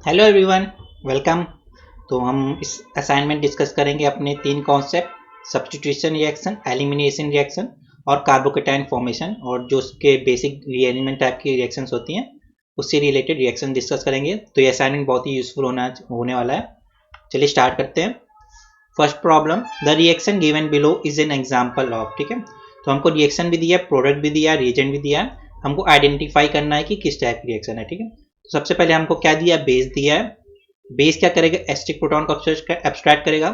Hello everyone, welcome. तो हम इस असाइनमेंट डिस्कस करेंगे अपने तीन concept substitution reaction, elimination reaction और कार्बोकेटाइन फॉर्मेशन, और जो उसके बेसिक रीएलिमेंट टाइप की रिएक्शंस होती हैं उससे रिलेटेड रिएक्शन डिस्कस करेंगे। तो ये असाइनमेंट बहुत ही यूजफुल होने वाला है। चलिए स्टार्ट करते हैं। First problem, the reaction given below is an example of. ठीक है, तो हमको रिएक्शन भी दिया है, प्रोडक्ट भी दिया है, रिएजेंट भी दिया है। हमको आइडेंटिफाई करना है कि किस टाइप की रिएक्शन है। ठीक है, तो सबसे पहले हमको क्या दिया है, बेस दिया है। बेस क्या करेगा, एस्टिक प्रोटॉन को एब्स्ट्रैक्ट करेगा।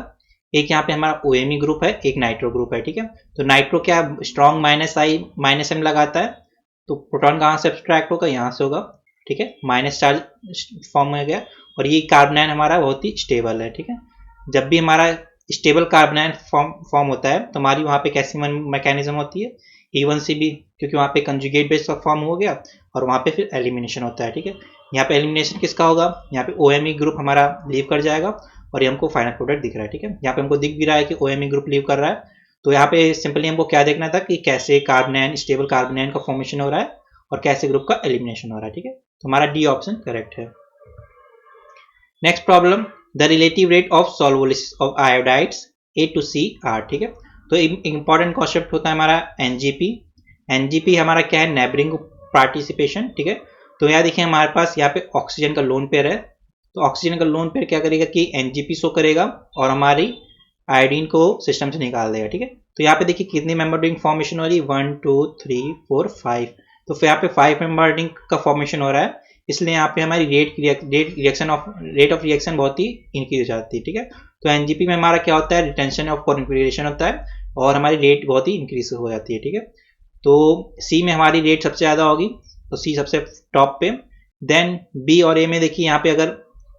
एक यहाँ पे हमारा ओएमई ग्रुप है, एक नाइट्रो ग्रुप है। ठीक है, तो नाइट्रो क्या स्ट्रॉन्ग -I-M लगाता है, तो प्रोटॉन कहाँ से एब्स्ट्रैक्ट होगा, यहाँ से होगा। ठीक है, माइनस चार्ज फॉर्म हो गया। और ये कार्बोनाइन हमारा बहुत ही स्टेबल है। ठीक है, जब भी हमारा स्टेबल कार्बोनाइन फॉर्म होता है तो हमारी वहाँ पे कैसी मैकेनिज्म होती है, E1CB, क्योंकि वहाँ पे कंजुगेट बेस का फॉर्म हो गया और वहाँ पे फिर एलिमिनेशन होता है। ठीक है, यहाँ पे एलिमिनेशन किसका होगा, यहाँ पे OMe ग्रुप हमारा लीव कर जाएगा और ये हमको फाइनल प्रोडक्ट दिख रहा है। ठीक है, यहाँ पे हमको दिख भी रहा है कि OMe ग्रुप लीव कर रहा है। तो यहाँ पे सिंपली हमको क्या देखना था कि कैसे कार्बोनाइन, स्टेबल कार्बोनाइन का फॉर्मेशन हो रहा है और कैसे ग्रुप का एलिमिनेशन हो रहा है। ठीक है, तो हमारा डी ऑप्शन करेक्ट है। Next problem, the relative rate of solvolysis of iodides A to C R। ठीक है, तो इंपॉर्टेंट कॉन्सेप्ट होता है हमारा एनजीपी। एनजीपी हमारा क्या है, नेबरिंग पार्टिसिपेशन। ठीक है, तो यहाँ देखिए हमारे पास यहाँ पे ऑक्सीजन का लोन पेयर है, तो ऑक्सीजन का लोन पेयर क्या करेगा कि एनजीपी शो करेगा और हमारी आयोडीन को सिस्टम से निकाल देगा। ठीक है, तो यहाँ पे देखिए कितनी मेंबर रिंग फॉर्मेशन हो रही है, 1 2 3 4 5। तो फिर यहाँ पे 5 मेंबर रिंग का फॉर्मेशन हो रहा है, इसलिए यहाँ पे हमारी रेट ऑफ रिएक्शन बहुत ही इंक्रीज हो जाती है। ठीक है, तो एनजीपी में हमारा क्या होता है, रिटेंशन ऑफ कॉन्फिगरेशन होता है और हमारी रेट बहुत ही इंक्रीज हो जाती है। ठीक है, तो सी में हमारी रेट सबसे ज़्यादा होगी, तो सी सबसे टॉप पे। देन बी और ए में देखिए यहाँ पे अगर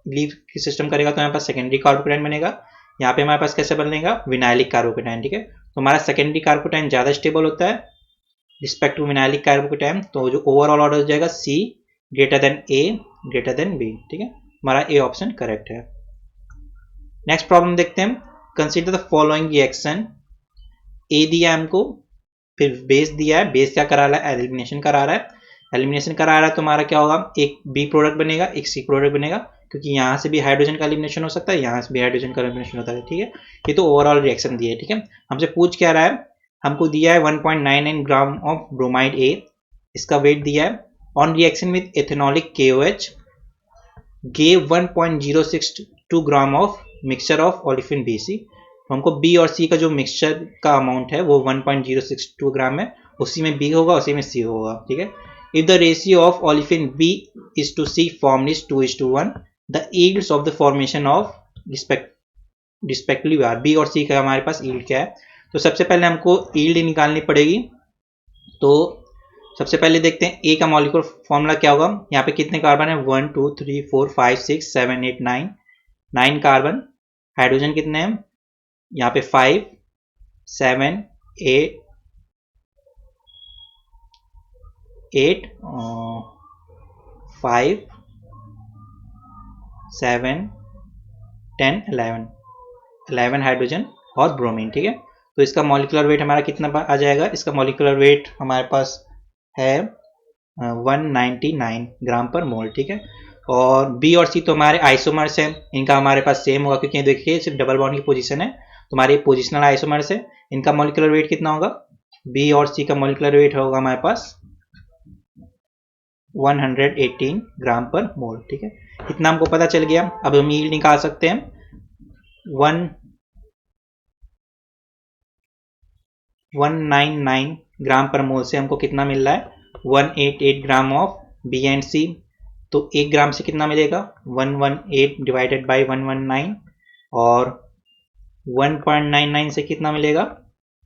लीव की सिस्टम करेगा तो हमारे पास सेकेंडरी कार्बोकेटाइन बनेगा। यहाँ पे हमारे पास कैसे बनेगा, विनाइलिक कार्बोकेटाइन। ठीक है, तो हमारा सेकेंडरी कार्बोकेटाइन ज़्यादा स्टेबल होता है रिस्पेक्ट टू विनाइलिक कार्बोकेटाइन, तो जो ओवरऑल ऑर्डर हो जाएगा सी ग्रेटर देन ए ग्रेटर देन बी। ठीक है, हमारा ए ऑप्शन करेक्ट है। नेक्स्ट प्रॉब्लम देखते हैं, कंसीडर द फॉलोइंग रिएक्शन। ए दिया हमको, फिर बेस दिया है, बेस क्या करा रहा है, एलिमिनेशन करा रहा है। एलिमिनेशन करा रहा है तो हमारा क्या होगा, एक बी प्रोडक्ट बनेगा, एक सी प्रोडक्ट बनेगा, क्योंकि यहाँ से भी हाइड्रोजन का एलिमिनेशन हो सकता है, यहाँ से भी हाइड्रोजन का एलिमिनेशन होता है। ठीक है, ये तो ओवरऑल रिएक्शन दिया है। ठीक है, हमसे पूछ क्या रहा है, हमको दिया है 1.99 ग्राम ऑफ ब्रोमाइड ए, इसका वेट दिया है। On reaction with ethanolic KOH gave 1.062 gram of mixture of olefin BC। तो हमको बी और सी का जो मिक्सचर का अमाउंट है वो 1.062 ग्राम है, उसी में बी होगा उसी में सी होगा। ठीक है, if the ratio of olefin B is to C form is 2:1, the yields of the formation of respectively are. B और सी का हमारे पास यील्ड क्या है, तो सबसे पहले हमको यील्ड निकालनी पड़ेगी। तो सबसे पहले देखते हैं ए का मॉलिक्यूलर फॉर्मूला क्या होगा। यहाँ पे कितने कार्बन है, 1 2 3 4 5 6 7 8 9 कार्बन। हाइड्रोजन कितने हैं, यहाँ पे 5 7 8 5 7 10 11 हाइड्रोजन और ब्रोमीन। ठीक है, तो इसका मॉलिक्यूलर वेट हमारा कितना आ जाएगा, इसका मॉलिक्यूलर वेट हमारे पास है 199 ग्राम पर मोल। ठीक है, और बी और सी तो हमारे आइसोमर्स हैं, इनका हमारे पास सेम होगा, क्योंकि देखिए सिर्फ डबल बॉन्ड की पोजीशन है, तो हमारे पोजिशनल आइसोमर्स है। इनका मॉलिक्यूलर वेट कितना होगा, बी और सी का मॉलिक्यूलर वेट होगा हमारे पास 118 ग्राम पर मोल। ठीक है, इतना हमको पता चल गया। अब हम यील्ड निकाल सकते हैं। 199 ग्राम पर मोल से हमको कितना मिल रहा है, 188 ग्राम ऑफ बी एंड सी। तो 1 ग्राम से कितना मिलेगा, 118 डिवाइडेड बाई 119, और 1.99 से कितना मिलेगा,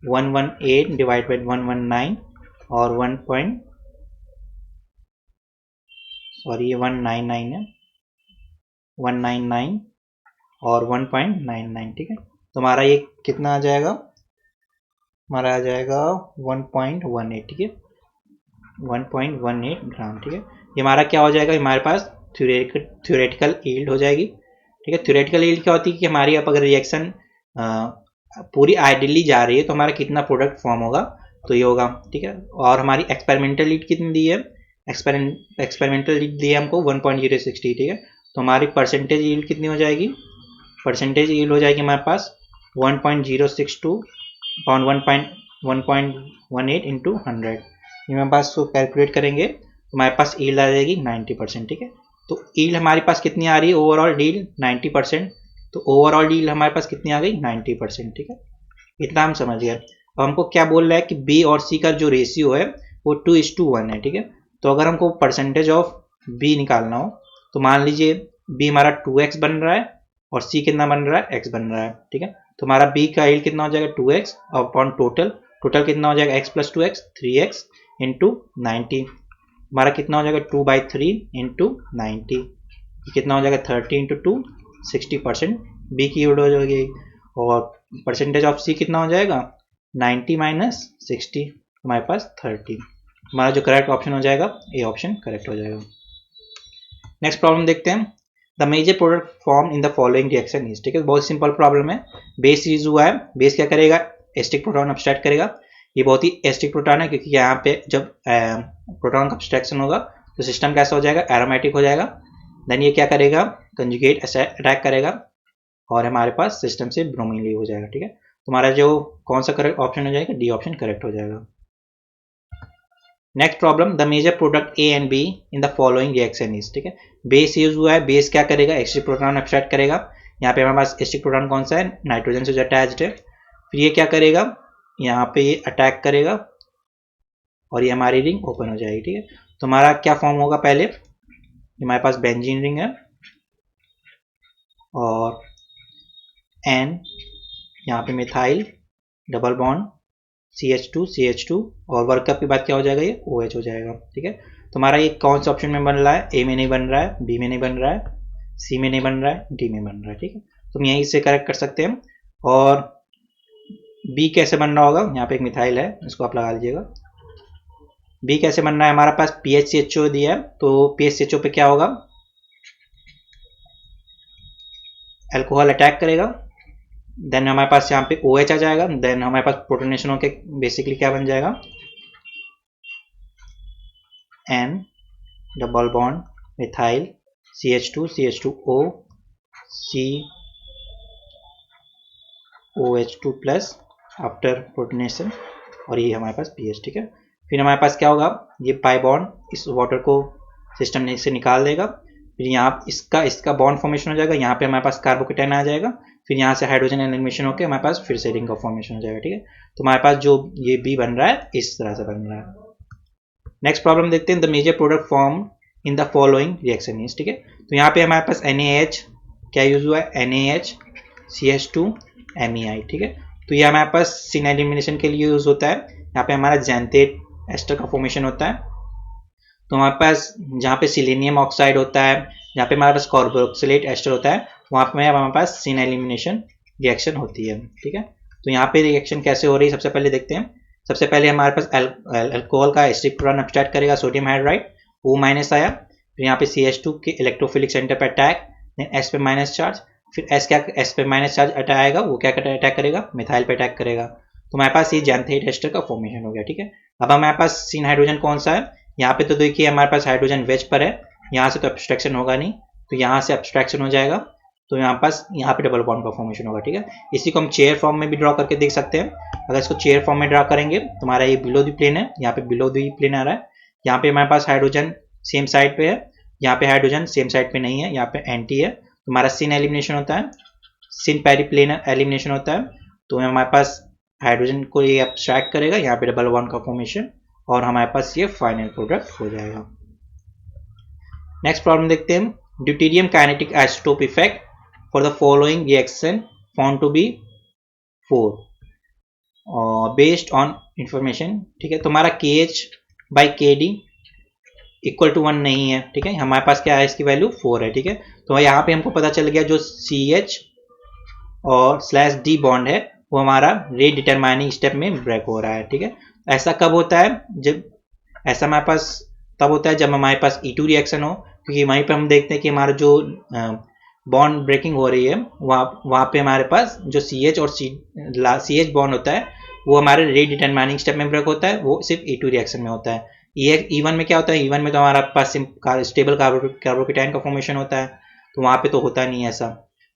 118 डिवाइड बाई 119, और 199 है, 199 और 1.99। ठीक है, तो हमारा ये कितना आ जाएगा, हमारा आ जाएगा 1.18। ठीक है, 1.18 ग्राम। ठीक है, ये हमारा क्या हो जाएगा, हमारे पास थ्योरेटिकल यील्ड हो जाएगी। ठीक है, थ्योरेटिकल यील्ड क्या होती है कि हमारी अब अगर रिएक्शन पूरी आइडियली जा रही है तो हमारा कितना प्रोडक्ट फॉर्म होगा, तो ये होगा। ठीक है, और हमारी एक्सपेरिमेंटल यील्ड कितनी दी है, एक्सपेरिमेंटल यील्ड दी है हमको 1.060। ठीक है, तो हमारी परसेंटेज यील्ड कितनी हो जाएगी, परसेंटेज यील्ड हो जाएगी हमारे पास 1.062 अपॉन 1.18 इंटू 100। ये हमारे पास को कैलकुलेट करेंगे तो हमारे पास यील्ड आ जाएगी 90%। ठीक है, तो यील्ड हमारे पास कितनी आ रही है, ओवरऑल यील्ड 90%। तो ओवरऑल यील्ड हमारे पास कितनी आ गई, 90%। ठीक है, इतना हम समझ गए। अब हमको क्या बोल रहा है कि बी और सी का जो रेशियो है वो 2:1 है। ठीक है, तो अगर हमको परसेंटेज ऑफ बी निकालना हो तो मान लीजिए बी हमारा 2x बन रहा है और सी कितना बन रहा है, x बन रहा है। ठीक है, तो हमारा बी का यील्ड कितना हो जाएगा 2x अपॉन टोटल, टोटल कितना हो जाएगा x plus 2x 3x into 90, हमारा कितना हो जाएगा 2/3 इंटू 90, कितना हो जाएगा 30 इंटू 2 60% बी की यील्ड हो जाएगी। और परसेंटेज ऑफ सी कितना हो जाएगा 90 माइनस 60, हमारे पास 30। हमारा जो करेक्ट ऑप्शन हो जाएगा ए ऑप्शन करेक्ट हो जाएगा। नेक्स्ट प्रॉब्लम देखते हैं, the major product form in the following reaction is. ठीक है, बहुत सिंपल प्रॉब्लम है। बेस यूज हुआ है, बेस क्या करेगा, एस्टिक प्रोटॉन अब्स्ट्रैक्ट करेगा। ये बहुत ही एस्टिक प्रोटॉन है क्योंकि यहाँ पे जब प्रोटॉन का अब्स्ट्रैक्शन होगा तो सिस्टम कैसा हो जाएगा, एरोमेटिक हो जाएगा। देन ये क्या करेगा, कंजुगेट अटैक करेगा और हमारे पास सिस्टम से ब्रोमीन लीव हो जाएगा। ठीक है, तो हमारा जो कौन सा करेक्ट ऑप्शन हो जाएगा, डी ऑप्शन करेक्ट हो जाएगा। Next problem, the major product A and B in the following reaction is. ठीक है, बेस यूज हुआ है, बेस क्या करेगा, एस्टिक प्रोटॉन अब्स्ट्रैक्ट करेगा। यहाँ पे हमारे पास एस्टिक प्रोटॉन कौन सा है, नाइट्रोजन से जो अटैच्ड है। फिर ये क्या करेगा, यहाँ पे ये अटैक करेगा और ये हमारी रिंग ओपन हो जाएगी। ठीक है, तो हमारा क्या फॉर्म होगा, पहले हमारे पास बेंजीन रिंग है और एन, यहाँ पे मिथाइल डबल बॉन्ड CH2 और वर्कअप के बाद क्या हो जाएगा, ये OH हो जाएगा। ठीक है, तो हमारा ये कौन सा ऑप्शन में बन रहा है, ए में नहीं बन रहा है, बी में नहीं बन रहा है, सी में नहीं बन रहा है, डी में बन रहा है। ठीक है, तो हम यहीं से करेक्ट कर सकते हैं। और बी कैसे बन रहा होगा, यहाँ पे एक मिथाइल है, इसको आप लगा लीजिएगा। बी कैसे बन रहा है, हमारा पास PHCHO दिया है, तो PHCHO पे क्या होगा, अल्कोहल अटैक करेगा। देन हमारे पास यहाँ पे OH आ जाएगा। देन हमारे पास प्रोटोनेशन होके बेसिकली क्या बन जाएगा, N double bond methyl CH2O COH2 plus after protonation और ये हमारे पास पीएच। ठीक है, फिर हमारे पास क्या होगा, ये पाई बॉन्ड इस वाटर को सिस्टम से निकाल देगा। फिर यहाँ इसका बॉन्ड फॉर्मेशन हो जाएगा, यहाँ पे हमारे पास कार्बोकेटाइन आ जाएगा। फिर यहाँ से हाइड्रोजन एलिमिनेशन होकर हमारे पास फिर से रिंग का फॉर्मेशन हो जाएगा। ठीक है, तो हमारे पास जो ये बी बन रहा है इस तरह से बन रहा है। नेक्स्ट प्रॉब्लम देखते हैं, the major product form in the following reaction is. ठीक है, तो यहाँ पे हमारे पास NaH क्या यूज हुआ है, NaH CH2 MEI। ठीक है, तो ये हमारे पास सिन एलिमिनेशन के लिए यूज होता है। यहाँ पे हमारा जैंथेट एस्टर का फॉर्मेशन होता है। तो हमारे पास जहाँ पे सिलेनियम ऑक्साइड होता है, जहाँ पे हमारे पास कार्बोक्सिलेट एस्टर होता है, वहाँ पे हमारे पास सिन एलिमिनेशन रिएक्शन होती है। ठीक है, तो यहाँ पे रिएक्शन कैसे हो रही है सबसे पहले देखते हैं। सबसे पहले हमारे पास अल्कोहल का एस्टिक प्रोटॉन अब्स्ट्रैक्ट करेगा, सोडियम हाइड्राइड, O माइनस आया। फिर यहाँ पे CH2 के इलेक्ट्रोफिलिक सेंटर पर अटैक, देन S पे माइनस चार्ज। फिर S पे माइनस चार्ज अटैक, वो क्या अटैक करेगा, मिथाइल पे अटैक करेगा। तो हमारे पास ये जैंथेट एस्टर का फॉर्मेशन हो गया। ठीक है, अब हमारे पास सिन हाइड्रोजन कौन सा है, यहाँ पे तो देखिए हमारे पास हाइड्रोजन वेज पर है, यहाँ से तो अब्स्ट्रैक्शन होगा नहीं, तो यहाँ से अब्स्ट्रैक्शन हो जाएगा। तो यहाँ पे डबल बॉन्ड का फॉर्मेशन होगा। ठीक है, इसी को हम चेयर फॉर्म में भी ड्रॉ करके देख सकते हैं। अगर इसको चेयर फॉर्म में ड्रॉ करेंगे तो हमारा ये बिलो दी प्लेन है, यहाँ पे बिलो दी प्लेन आ रहा है। यहाँ पे हमारे पास हाइड्रोजन सेम साइड पे है, यहाँ पे हाइड्रोजन सेम साइड पे नहीं है, यहाँ पे एंटी है। तो हमारा सिन एलिमिनेशन होता है, सिन पेरिप्लेनर एलिमिनेशन होता है। तो हमारे पास हाइड्रोजन को ये अब्स्ट्रैक्ट करेगा, यहाँ पे डबल बॉन्ड का फॉर्मेशन, और हमारे पास ये फाइनल प्रोडक्ट हो जाएगा। नेक्स्ट प्रॉब्लम देखते हैं, deuterium kinetic isotope effect for the following reaction found to be 4 based on information. ठीक है, तो हमारा KH/KD इक्वल टू 1 नहीं है। ठीक है, हमारे पास क्या है, इसकी वैल्यू 4 है। ठीक है, तो यहाँ पे हमको पता चल गया जो CH और /D बॉन्ड है वो हमारा रेट डिटरमाइनिंग स्टेप में ब्रेक हो रहा है। ठीक है, ऐसा कब होता है, जब ऐसा हमारे पास तब होता है जब हमारे पास E2 रिएक्शन हो, क्योंकि वहीं पे हम देखते हैं कि हमारा जो बॉन्ड ब्रेकिंग हो रही है वहाँ पे हमारे पास जो CH और CH बॉन्ड होता है वो हमारे रेट डिटरमाइनिंग स्टेप में ब्रेक होता है, वो सिर्फ E2 रिएक्शन में होता है। E1 में क्या होता है, E1 में तो हमारा पास स्टेबल कार्बोकेटाइन का फॉर्मेशन होता है। तो वहाँ पे तो होता नहीं है ऐसा।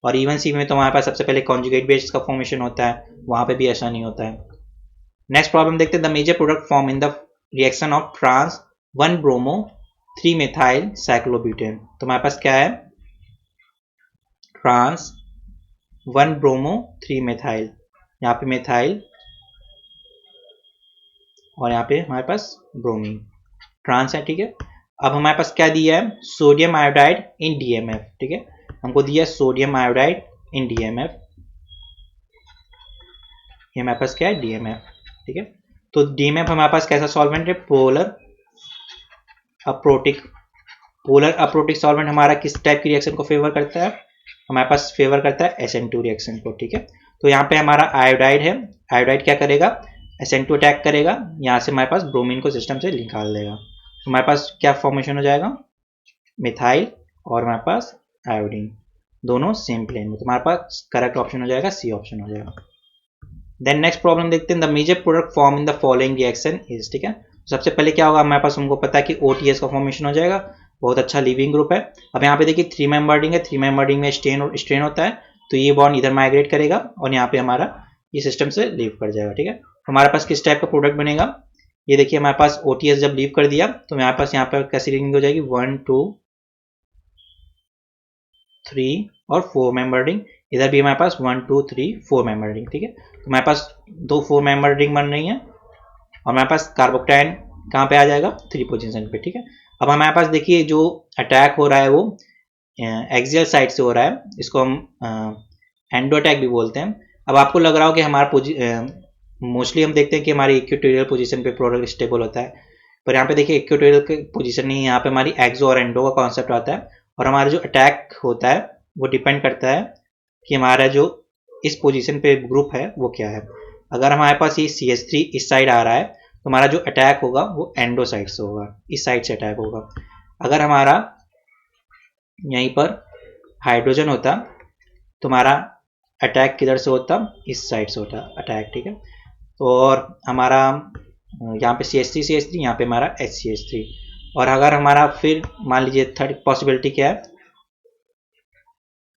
और इवन सी में तो वहाँ पर सबसे पहले कॉन्जुगेट बेस का फॉर्मेशन होता है, वहाँ पे भी ऐसा नहीं होता है। नेक्स्ट प्रॉब्लम देखते हैं, the major product form in the reaction of trans 1 bromo 3 methyl cyclobutane. तो हमारे पास क्या है, ट्रांस 1 ब्रोमो 3 मेथाइल, यहाँ पे मेथाइल और यहाँ पे हमारे पास ब्रोमीन, ट्रांस है, ठीक है। अब हमारे पास क्या दिया है, सोडियम आयोडाइड इन डीएमएफ, ठीक है, हमको दिया सोडियम आयोडाइड इन डीएमएफ, ये हमारे पास क्या है डीएमएफ, ठीक है। तो डीएमएफ हमारे पास कैसा सॉल्वेंट है, polar aprotic. Polar aprotic solvent हमारा किस टाइप की रिएक्शन को फेवर करता है, हमारे पास फेवर करता है SN2 रिएक्शन को, ठीक है। तो यहाँ पे हमारा आयोडाइड है, आयोडाइड क्या करेगा, SN2 अटैक करेगा, यहाँ से हमारे पास ब्रोमीन को सिस्टम से निकाल देगा। तो हमारे पास क्या फॉर्मेशन हो जाएगा, मिथाइल और हमारे पास आयोडीन, दोनों सेम प्लेन में। तो हमारे पास करेक्ट ऑप्शन हो जाएगा सी ऑप्शन हो जाएगा। देन नेक्स्ट प्रॉब्लम देखते हैं, the major product form in the following reaction is, ठीक है। सबसे पहले क्या होगा, हमारे पास हमको पता है कि OTS का फॉर्मेशन हो जाएगा, बहुत अच्छा लिविंग ग्रुप है। अब यहाँ पे देखिए 3 मेंबर रिंग है, 3 मेंबर रिंग में स्ट्रेन होता है, तो ये बॉन्ड इधर माइग्रेट करेगा और यहाँ पे हमारा ये सिस्टम से लीव कर जाएगा, ठीक है। हमारे पास किस टाइप का प्रोडक्ट बनेगा, ये देखिए हमारे पास OTS जब लीव कर दिया तो हमारे पास यहाँ पर कैसी रिंग हो जाएगी, 1 2 3 और 4 मेंबर रिंग, इधर भी हमारे पास 1 2 3 4 मेंबर रिंग, ठीक है। तो हमारे पास 2 4 मेंबर रिंग बन रही है और हमारे पास कार्बोक्टाइन कहाँ पे आ जाएगा, 3 पोजीशन पे, ठीक है। अब हमारे पास देखिए जो अटैक हो रहा है वो एक्सियल साइड से हो रहा है, इसको हम एंडो अटैक भी बोलते हैं। अब आपको लग रहा हो कि हमारा मोस्टली हम देखते हैं कि हमारी इक्वेटोरियल पोजीशन पे प्रोडक्ट स्टेबल होता है, पर यहाँ पे देखिए इक्वेटोरियल के पोजीशन नहीं है, यहाँ पे हमारी एक्सो और एंडो का कॉन्सेप्ट आता है। और हमारा जो अटैक होता है वो डिपेंड करता है कि हमारा जो इस पोजीशन पे ग्रुप है वो क्या है। अगर हमारे पास ये CH3 इस साइड आ रहा है तो हमारा जो अटैक होगा वो एंडो साइड से होगा, इस साइड से अटैक होगा। अगर हमारा यहीं पर हाइड्रोजन होता तो हमारा अटैक किधर से होता, इस साइड से होता अटैक, ठीक है। तो और हमारा यहाँ पे CH3 यहाँ पे हमारा HCH3। और अगर हमारा फिर मान लीजिए थर्ड पॉसिबिलिटी क्या है,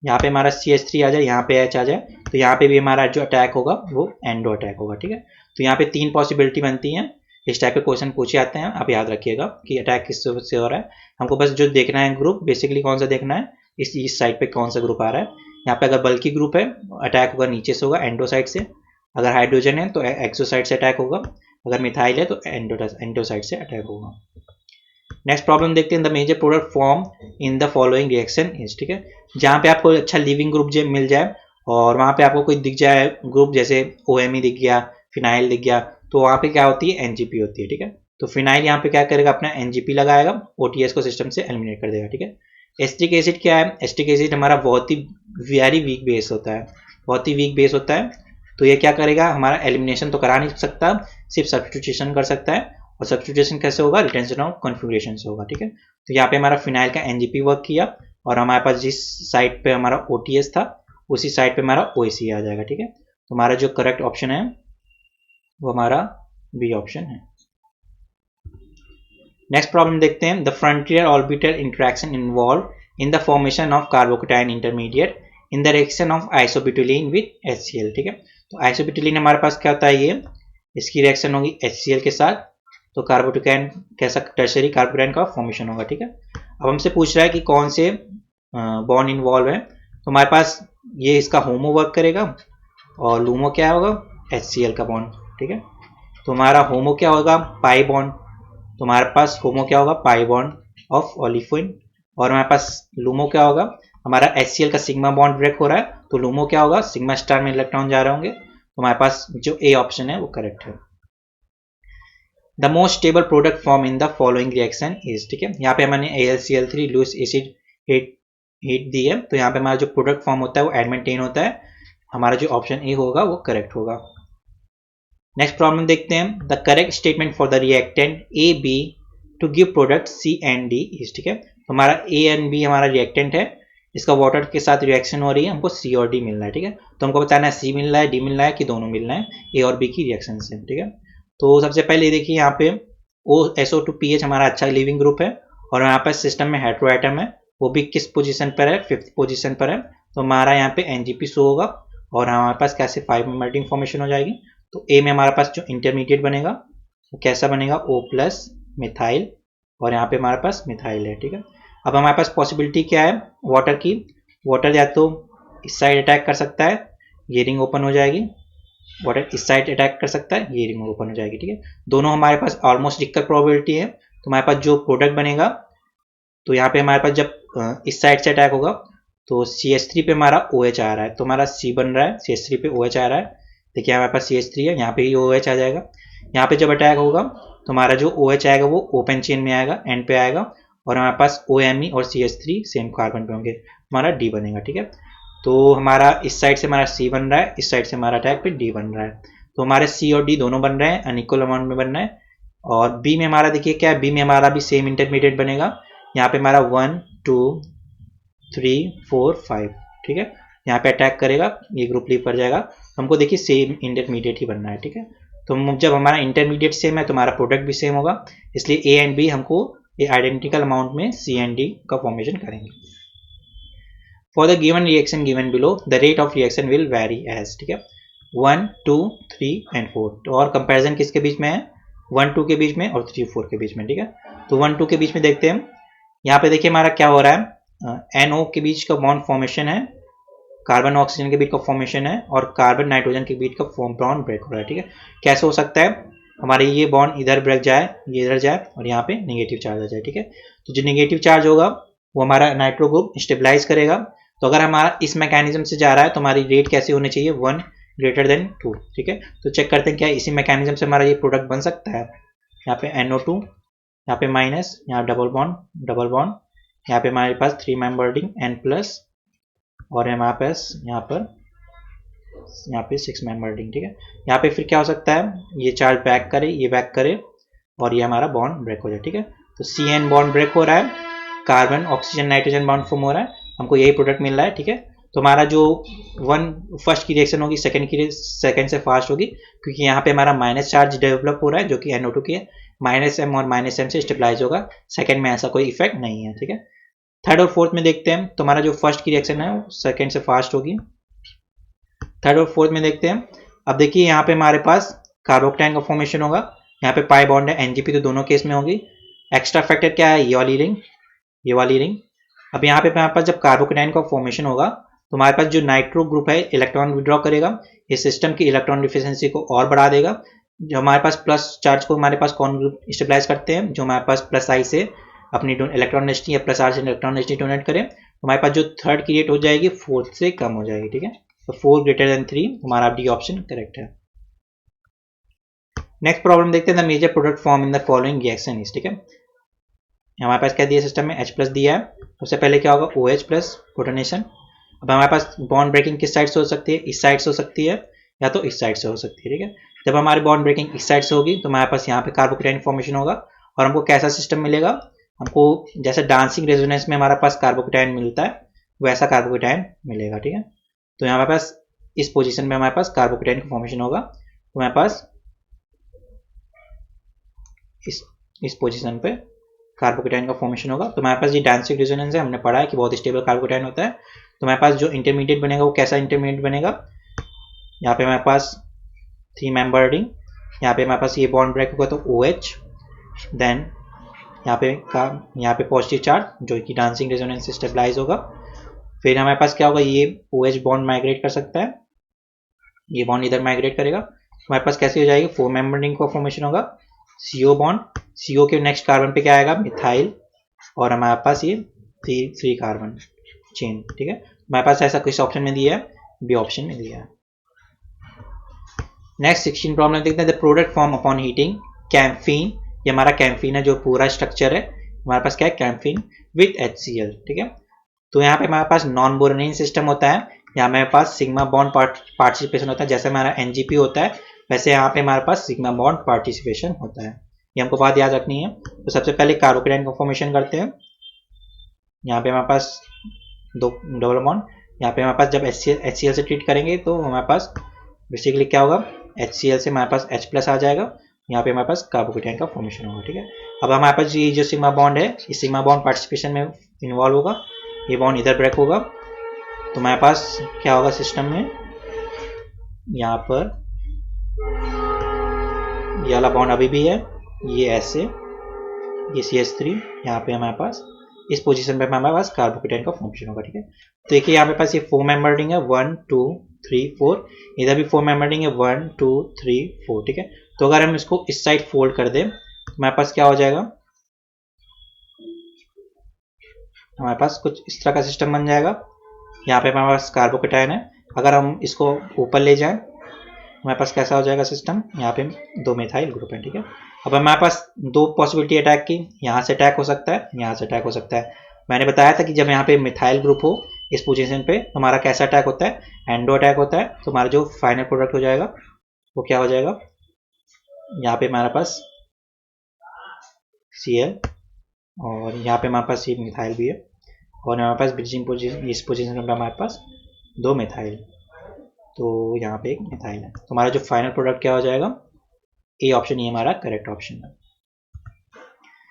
यहाँ पे हमारा CH3 आ जाए, यहाँ पे H आ जाए, तो यहाँ पे भी हमारा जो अटैक होगा वो एंडो अटैक होगा, ठीक है। तो यहाँ पे 3 पॉसिबिलिटी बनती हैं, इस टाइप के क्वेश्चन पूछे जाते हैं, आप याद रखिएगा कि अटैक किस से हो रहा है। हमको बस जो देखना है ग्रुप बेसिकली कौन सा देखना है, इस साइड पे कौन सा ग्रुप आ रहा है। यहाँ पे अगर बल्कि ग्रुप है अटैक होगा नीचे से होगा एंडो साइड से, अगर हाइड्रोजन है तो एक्सो साइड से अटैक होगा, अगर मिथाइल है तो एंडो साइड से अटैक होगा। नेक्स्ट प्रॉब्लम देखते हैं, the major product form in the following reaction is, ठीक है। जहाँ पे आपको अच्छा लिविंग ग्रुप मिल जाए और वहाँ पे आपको कोई दिख जाए ग्रुप, जैसे OMe दिख गया, फिनाइल दिख गया, तो वहाँ पे क्या होती है, NGP होती है, ठीक है। तो फिनाइल यहाँ पे क्या करेगा, अपना NGP लगाएगा, OTS को सिस्टम से एलिमिनेट कर देगा, ठीक है। एस्टिक एसिड क्या है, एस्टिक एसिड हमारा बहुत ही वेरी वीक बेस होता है, बहुत ही वीक बेस होता है। तो ये क्या करेगा, हमारा एलिमिनेशन तो करा नहीं सकता, सिर्फ सब्स्टिट्यूशन कर सकता है। और सब्स्टिट्यूशन कैसे होगा, रिटेंशन ऑफ कॉन्फिगरेशन से होगा, ठीक है। तो यहाँ पे हमारा फिनाइल का NGP वर्क किया और हमारे पास जिस साइड पे हमारा OTS था उसी साइड पे हमारा OC आ जाएगा, ठीक है। तो हमारा जो करेक्ट ऑप्शन है वो हमारा B ऑप्शन है। नेक्स्ट प्रॉब्लम देखते हैं, the frontier orbital interaction involve in the formation of carbocation intermediate in the reaction of isobutylene with HCl, ठीक है। तो आइसोब्यूटाइलीन हमारे पास क्या होता है, ये इसकी रिएक्शन होगी HCl के साथ, तो कार्बोकेटाइन कैसा टर्शरी कार्बोकेटाइन का फॉर्मेशन होगा, ठीक है। अब हमसे पूछ रहा है कि कौन से बॉन्ड इन्वॉल्व है, तो हमारे पास ये इसका होमो वर्क करेगा और लूमो क्या होगा, HCl का बॉन्ड, ठीक है। तो हमारा होमो क्या होगा, पाई बॉन्ड, तो हमारे पास होमो क्या होगा, पाई बॉन्ड ऑफ ओलिफिन। और हमारे पास लूमो क्या होगा, हमारा HCl का सिग्मा बॉन्ड ब्रेक हो रहा है, तो लूमो क्या होगा, सिग्मा स्टार में इलेक्ट्रॉन जा रहे होंगे। तो हमारे पास जो A ऑप्शन है वो करेक्ट है। The most stable product form in the following reaction is, ठीक है। यहाँ पे हमने AlCl3 लूस एसिड हीट दी है, तो यहाँ पे हमारा जो प्रोडक्ट फॉर्म होता है वो एडमेंटेन होता है, हमारा जो ऑप्शन ए होगा वो करेक्ट होगा। नेक्स्ट प्रॉब्लम देखते हैं, the correct statement for the reactant AB to give product C and D is, ठीक है। तो हमारा A and B हमारा रिएक्टेंट है, इसका वाटर के साथ रिएक्शन हो रही है, हमको C और D मिलना है, ठीक है। तो हमको बताना है C मिल रहा है, D मिल रहा है कि दोनों मिल रहे हैं A और B की रिएक्शन से, ठीक है। तो सबसे पहले देखिए यहाँ पे SO2PH हमारा अच्छा लिविंग ग्रुप है और यहाँ पर सिस्टम में हेटेरो एटम है, वो भी किस पोजीशन पर है, 5th पोजीशन पर है। तो हमारा यहाँ पे NGP शो होगा और हमारे पास कैसे 5 मेंबर रिंग फॉर्मेशन हो जाएगी। तो ए में हमारे पास जो इंटरमीडिएट बनेगा वो कैसा बनेगा, O+ मिथाइल, और यहाँ पे हमारे पास मिथाइल है, ठीक है। अब हमारे पास पॉसिबिलिटी क्या है वाटर की, वाटर या तो इस साइड अटैक कर सकता है, ये रिंग ओपन हो जाएगी, वाटर इस साइड अटैक कर सकता है, ये रिंग ओपन हो जाएगी, ठीक है। दोनों हमारे पास ऑलमोस्ट इक्वल प्रोबेबिलिटी है। तो हमारे पास जो प्रोडक्ट बनेगा, तो यहाँ पे हमारे पास जब इस साइड से अटैक होगा तो CH3 पे हमारा OH आ रहा है, तो हमारा C बन रहा है, CH3 पे OH आ रहा है। देखिए हमारे पास CH3 है, यहाँ पे ही OH आ जाएगा। यहाँ पे जब अटैक होगा तो हमारा जो OH आएगा वो ओपन चेन में आएगा, एंड पे आएगा, और हमारे पास OMe और CH3 सेम कार्बन पे होंगे, हमारा D बनेगा, ठीक है। तो हमारा इस साइड से हमारा C बन रहा है, इस साइड से हमारा अटैक पे D बन रहा है। तो हमारे C और D दोनों बन रहे हैं, अनइक्वल अमाउंट में बन रहे हैं। और B में हमारा देखिए क्या है, B में हमारा भी सेम इंटरमीडिएट बनेगा। यहाँ पे हमारा 1 2 3 4 5, ठीक है। यहाँ पे अटैक करेगा, ये ग्रुप लीव कर जाएगा। तो हमको देखिए सेम इंटरमीडिएट ही बनना है, ठीक है। तो जब हमारा इंटरमीडिएट सेम है तो हमारा प्रोडक्ट भी सेम होगा, इसलिए A एंड B हमको ये आइडेंटिकल अमाउंट में C एंड D का फॉर्मेशन करेंगे। For the given reaction given below the rate of reaction will vary as, ठीक है, 1 2 3 एंड 4। तो और कंपेरिजन किसके बीच में है, 1 2 के बीच में और 3 4 के बीच में, ठीक है। तो 1 2 के बीच में देखते हैं, यहाँ पे देखिए हमारा क्या हो रहा है, NO के बीच का बॉन्ड फॉर्मेशन है, कार्बन ऑक्सीजन के बीच का फॉर्मेशन है, और कार्बन नाइट्रोजन के बीच का बॉन्ड ब्रेक हो रहा है, ठीक है। कैसे हो सकता है, हमारे ये बॉन्ड इधर ब्रेक जाए, ये इधर जाए, और यहाँ पे नेगेटिव चार्ज आ जाए, ठीक है। तो जो नेगेटिव चार्ज होगा वो हमारा नाइट्रो ग्रुप स्टेबलाइज करेगा। तो अगर हमारा इस मैकेनिज्म से जा रहा है तो हमारी रेट कैसी होनी चाहिए, 1 > 2, ठीक है। तो चेक करते हैं क्या इसी मैकेनिज्म से हमारा ये प्रोडक्ट बन सकता है। यहाँ पे NO2, यहाँ पे माइनस, यहाँ डबल बॉन्ड, यहाँ पे हमारे पास 3 मेंबर रिंग N+, और हमारे पास यहाँ पे 6 मेंबर रिंग, ठीक है। यहाँ पे फिर क्या हो सकता है, ये चार्ज बैक करे, ये बैक करे, और ये हमारा बॉन्ड ब्रेक हो जाए, ठीक है। तो CN बॉन्ड ब्रेक हो रहा है, carbon oxygen nitrogen bond form हो रहा है, हमको यही प्रोडक्ट मिल रहा है, ठीक है। तो हमारा जो फर्स्ट की रिएक्शन होगी सेकंड से फास्ट होगी, क्योंकि यहाँ पे हमारा माइनस चार्ज डेवलप हो रहा है जो कि NO2 की है, -M और -M से स्टेबलाइज होगा। सेकंड में ऐसा कोई इफेक्ट नहीं है, ठीक है। थर्ड और फोर्थ में देखते हैं, तो हमारा जो फर्स्ट की रिएक्शन है सेकंड से फास्ट होगी। थर्ड और फोर्थ में देखते हैं, अब देखिए यहाँ पे हमारे पास कार्बोकेटाइन का फॉर्मेशन होगा, यहाँ पे पाई बॉन्ड है, NGP तो दोनों केस में होगी। एक्स्ट्रा फैक्टर क्या है, ये वाली रिंग। अब यहाँ पे हमारे पास जब कार्बोकेटाइन का फॉर्मेशन होगा तो हमारे पास जो नाइट्रो ग्रुप है इलेक्ट्रॉन विड्रॉ करेगा, इस सिस्टम की इलेक्ट्रॉन डिफिशिएंसी को और बढ़ा देगा। जो हमारे पास प्लस चार्ज को हमारे पास कौन ग्रुप स्टेबलाइज करते हैं, जो हमारे पास +I से अपनी इलेक्ट्रॉन डेंसिटी या +R से इलेक्ट्रॉन डेंसिटी डोनेट करें, तो हमारे पास जो थर्ड की रेट हो जाएगी 4th से कम हो जाएगी, ठीक है। तो 4 > 3 हमारा D ऑप्शन करेक्ट है। नेक्स्ट प्रॉब्लम देखते हैं, the major product form in the following reaction is, ठीक है। हमारे पास क्या दिया सिस्टम में, H+ दिया है, सबसे पहले क्या होगा OH+ प्रोटोनेशन। अब हमारे पास बॉन्ड ब्रेकिंग किस साइड से हो सकती है, इस साइड से हो सकती है या तो इस साइड से हो सकती है, ठीक है। जब हमारी बॉन्ड ब्रेकिंग इस साइड से होगी तो हमारे पास यहाँ पे कार्बोकेटाइन फॉर्मेशन होगा, और हमको कैसा सिस्टम मिलेगा, हमको जैसे डांसिंग रेजोनेंस में हमारे पास कार्बोकेटाइन मिलता है वैसा कार्बोकेटाइन मिलेगा, ठीक है। तो यहाँ हमारे पास इस पोजीशन में हमारे पास कार्बोकेटाइन का फॉर्मेशन होगा, तो हमारे पास इस पोजीशन पे कार्बोकेटाइन का फॉर्मेशन होगा। तो हमारे पास ये डांसिंग रेजोनेंस है, हमने पढ़ा है कि बहुत स्टेबल कार्बोकेटाइन होता है। तो हमारे पास जो इंटरमीडिएट बनेगा वो कैसा इंटरमीडिएट बनेगा, यहाँ पे हमारे पास 3 मेंबर रिंग, यहाँ पे हमारे पास ये बॉन्ड ब्रेक होगा तो OH, देन यहाँ पे पॉजिटिव चार्ज जो कि डांसिंग रेजोनेंस से स्टेबलाइज होगा। फिर हमारे पास क्या होगा, ये OH बॉन्ड माइग्रेट कर सकता है, ये बॉन्ड इधर माइग्रेट करेगा, हमारे पास कैसे हो जाएगी 4 मेंबर रिंग का फॉर्मेशन होगा। CO बॉन्ड, CO के नेक्स्ट कार्बन पे क्या आएगा, मिथाइल, और हमारे पास ये 3 कार्बन चेन, ठीक है। हमारे पास ऐसा किस ऑप्शन में दिया है, B ऑप्शन में दिया है। नेक्स्ट 16 प्रॉब्लम देखते हैं, the product form upon heating camphene, ये हमारा कैम्फीन है जो पूरा स्ट्रक्चर है, हमारे पास क्या है कैम्फीन विथ HCl, ठीक है। तो यहाँ पे हमारे पास नॉन बोरोनिन सिस्टम होता है, यहाँ हमारे पास सिग्मा बॉन्ड पार्टिसिपेशन होता है, जैसे हमारा NGP होता है वैसे यहाँ पे हमारे पास सिग्मा बॉन्ड पार्टिसिपेशन होता है, ये हमको बात याद रखनी है। तो सबसे पहले कार्बोकेटाइन का फॉर्मेशन करते हैं, यहाँ पे हमारे पास 2 डबल बॉन्ड, यहाँ पे हमारे पास जब HCl से ट्रीट करेंगे तो हमारे पास बेसिकली क्या होगा, HCl से हमारे पास H+ आ जाएगा, यहाँ पे हमारे पास कार्बोकेटाइन का फॉर्मेशन होगा। ठीक है, अब हमारे पास ये जो सिग्मा बॉन्ड है, इस सिग्मा बॉन्ड पार्टिसिपेशन में इन्वॉल्व होगा, ये बॉन्ड इधर ब्रेक होगा, तो हमारे पास क्या होगा सिस्टम में, यहाँ पर ये वाला बॉन्ड अभी भी है, ये ऐसे, ये CH3, यहाँ पे हमारे पास इस पोजीशन पे हमारे पास कार्बोकेटाइन का फॉर्मेशन होगा। ठीक है, तो देखिए यहाँ पे पास ये 4 मेंबर रिंग है, 1 2 3 4, इधर भी 4 मेंबर रिंग है, 1 2 3 4। ठीक है, तो अगर हम इसको इस साइड फोल्ड कर दें तो हमारे पास क्या हो जाएगा, हमारे पास कुछ इस तरह का सिस्टम बन जाएगा। यहाँ पे हमारे पास कार्बोकेटाइन है, अगर हम इसको ऊपर ले जाएं हमारे पास कैसा हो जाएगा सिस्टम, यहाँ पे 2 मिथाइल ग्रुप है। ठीक है, अब हमारे पास 2 पॉसिबिलिटी अटैक की, यहाँ से अटैक हो सकता है, यहाँ से अटैक हो सकता है। मैंने बताया था कि जब यहाँ पे मिथाइल ग्रुप हो इस पोजीशन पे तो हमारा कैसा अटैक होता है, एंडो अटैक होता है। तो हमारा जो फाइनल प्रोडक्ट हो जाएगा वो क्या हो जाएगा, यहाँ पे हमारे पास Cl और यहाँ पे हमारे पास ये मिथाइल भी है, और हमारे पास ब्रिजिंग पोजीशन, इस पोजीशन पे हमारे पास 2 मिथाइल, तो यहाँ पे एक मिथाइल है। तो हमारा जो फाइनल प्रोडक्ट क्या हो जाएगा, ए ऑप्शन, ये हमारा करेक्ट ऑप्शन है।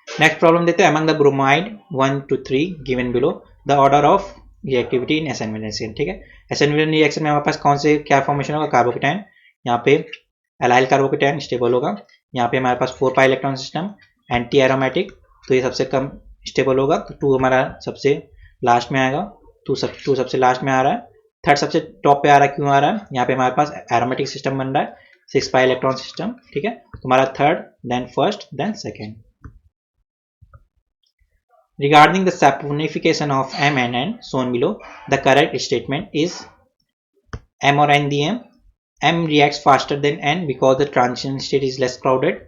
नेक्स्ट प्रॉब्लम देते हैं, among the bromide 1 to 3 given below the order of reactivity in SN1 reaction. ठीक है, SN1 रिएक्शन में हमारे पास कौन से क्या फॉर्मेशन होगा, कार्बोकेटाइन, यहाँ पे एलाइल कार्बोकेटाइन स्टेबल होगा, यहाँ पे हमारे पास 4 pi electron system, anti aromatic, तो ये सबसे कम स्टेबल होगा, तो 2 हमारा सबसे लास्ट में आएगा, 2 सबसे लास्ट में आ रहा है, थर्ड सबसे टॉप पे आ रहा है, क्यों आ रहा है, यहाँ पे हमारे पास एरोमेटिक सिस्टम बन रहा है, 6 पाई इलेक्ट्रॉन सिस्टम। ठीक है, तो हमारा third, then first, then second. Regarding the saponification of M and N shown below, the correct statement is M or N the M. M reacts faster than N because the transition state is less crowded.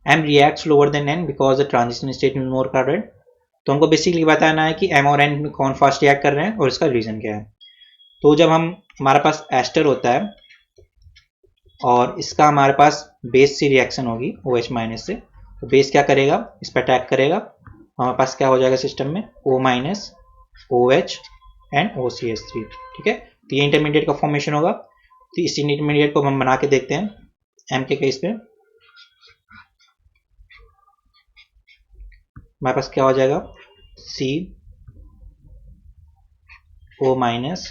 M reacts slower than N because the transition state is more crowded. तो हमको basically बताना है कि M और N में कौन fast react कर रहे हैं और इसका रीजन क्या है। तो जब हमारे पास एस्टर होता है और इसका हमारे पास बेस से रिएक्शन होगी OH माइनस से, तो बेस क्या करेगा, इस पर अटैक करेगा, हमारे पास क्या हो जाएगा सिस्टम में O minus OH and OCH3। ठीक है, तो ये इंटरमीडिएट का फॉर्मेशन होगा। तो इस इंटरमीडिएट को हम बना के देखते हैं M के केस पे, हमारे पास क्या हो जाएगा, C O minus